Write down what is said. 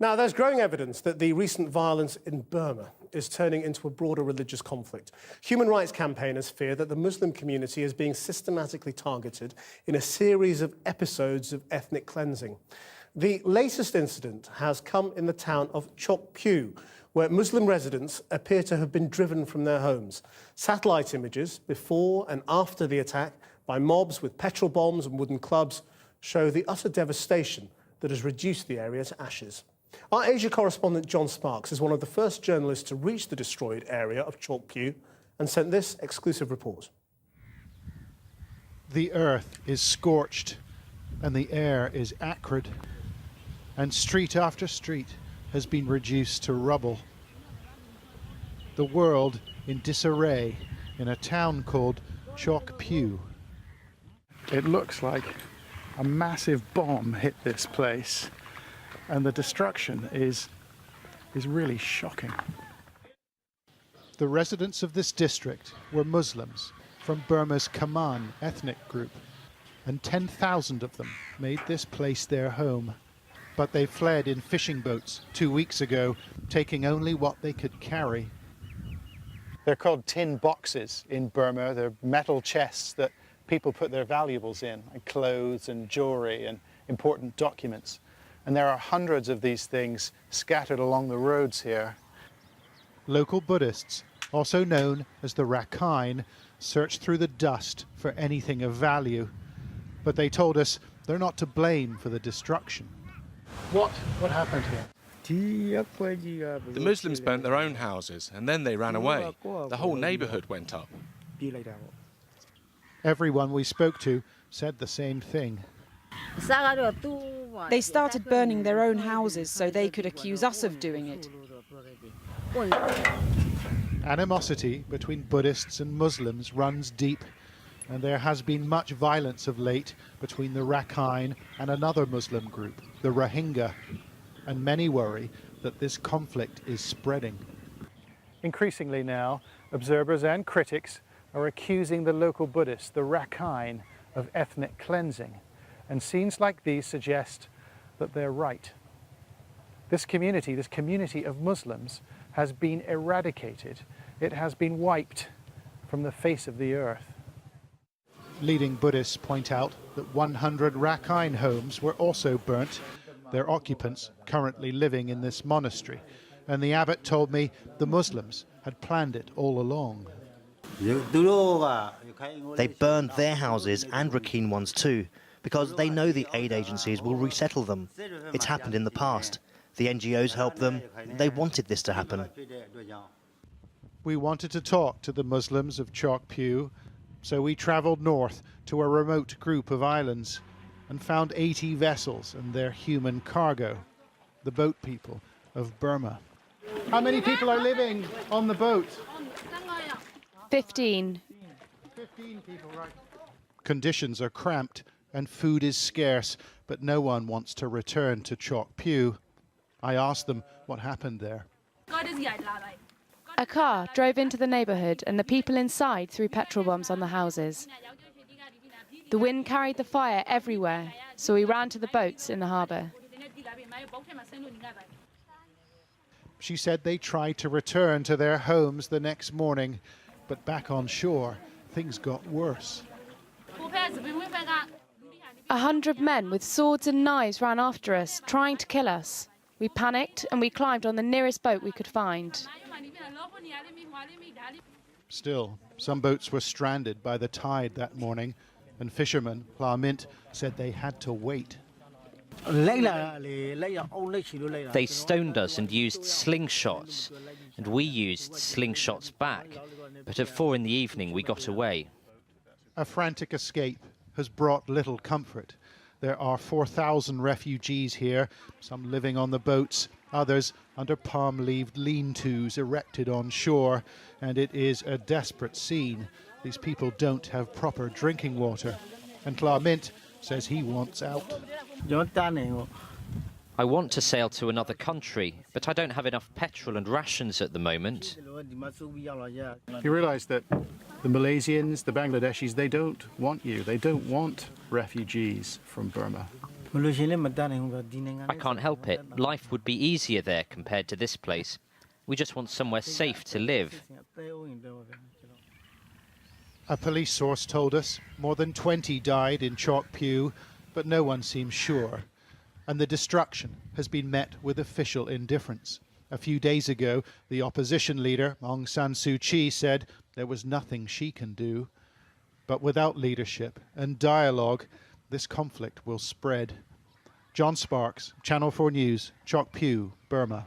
Now, there's growing evidence that the recent violence in Burma is turning into a broader religious conflict. Human rights campaigners fear that the Muslim community is being systematically targeted in a series of episodes of ethnic cleansing. The latest incident has come in the town of Chok Pyu, where Muslim residents appear to have been driven from their homes. Satellite images before and after the attack by mobs with petrol bombs and wooden clubs show the utter devastation that has reduced the area to ashes. Our Asia correspondent John Sparks is one of the first journalists to reach the destroyed area of Chok Pyu and sent this exclusive report. The earth is scorched and the air is acrid, and street after street has been reduced to rubble. The world in disarray in a town called Chok Pyu. It looks like a massive bomb hit this place, and the destruction is really shocking. The residents of this district were Muslims from Burma's Kaman ethnic group, and 10,000 of them made this place their home. But they fled in fishing boats 2 weeks ago, taking only what they could carry. They're called tin boxes in Burma. They're metal chests that people put their valuables in, like clothes and jewelry and important documents. And there are hundreds of these things scattered along the roads here. Local Buddhists, also known as the Arakan, searched through the dust for anything of value. But they told us they're not to blame for the destruction. What happened here? The Muslims burnt their own houses and then they ran away. The whole neighbourhood went up. Everyone we spoke to said the same thing. They started burning their own houses so they could accuse us of doing it. Animosity between Buddhists and Muslims runs deep, and there has been much violence of late between the Rakhine and another Muslim group, the Rohingya, and many worry that this conflict is spreading. Increasingly now, observers and critics are accusing the local Buddhists, the Rakhine, of ethnic cleansing, and scenes like these suggest that they're right. This community of Muslims has been eradicated. It has been wiped from the face of the earth. Leading Buddhists point out that 100 Rakhine homes were also burnt, their occupants currently living in this monastery. And the abbot told me the Muslims had planned it all along. They burned their houses and Rakhine ones too, because they know the aid agencies will resettle them. It's happened in the past. The NGOs helped them. They wanted this to happen. We wanted to talk to the Muslims of Chok Pyu, so we travelled north to a remote group of islands and found 80 vessels and their human cargo, the boat people of Burma. How many people are living on the boat? 15. 15 people, right. Conditions are cramped and food is scarce, but no one wants to return to Chok Pyu. I asked them what happened there. A car drove into the neighbourhood and the people inside threw petrol bombs on the houses. The wind carried the fire everywhere, so we ran to the boats in the harbour. She said they tried to return to their homes the next morning, but back on shore, things got worse. 100 men with swords and knives ran after us, trying to kill us. We panicked and we climbed on the nearest boat we could find. Still, some boats were stranded by the tide that morning, and fisherman Pla Mint said they had to wait. They stoned us and used slingshots, and we used slingshots back. But at 4 in the evening, we got away. A frantic escape has brought little comfort. There are 4,000 refugees here, some living on the boats, others under palm-leaved lean-tos erected on shore, and it is a desperate scene. These people don't have proper drinking water, and Pla Mint says he wants out. I want to sail to another country, but I don't have enough petrol and rations at the moment. You realise that the Malaysians, the Bangladeshis, they don't want you. They don't want refugees from Burma. I can't help it. Life would be easier there compared to this place. We just want somewhere safe to live. A police source told us more than 20 died in Chok Pyu, but no one seems sure. And the destruction has been met with official indifference. A few days ago, the opposition leader, Aung San Suu Kyi, said there was nothing she can do. But without leadership and dialogue, this conflict will spread. John Sparks, Channel 4 News, Chok Pyu, Burma.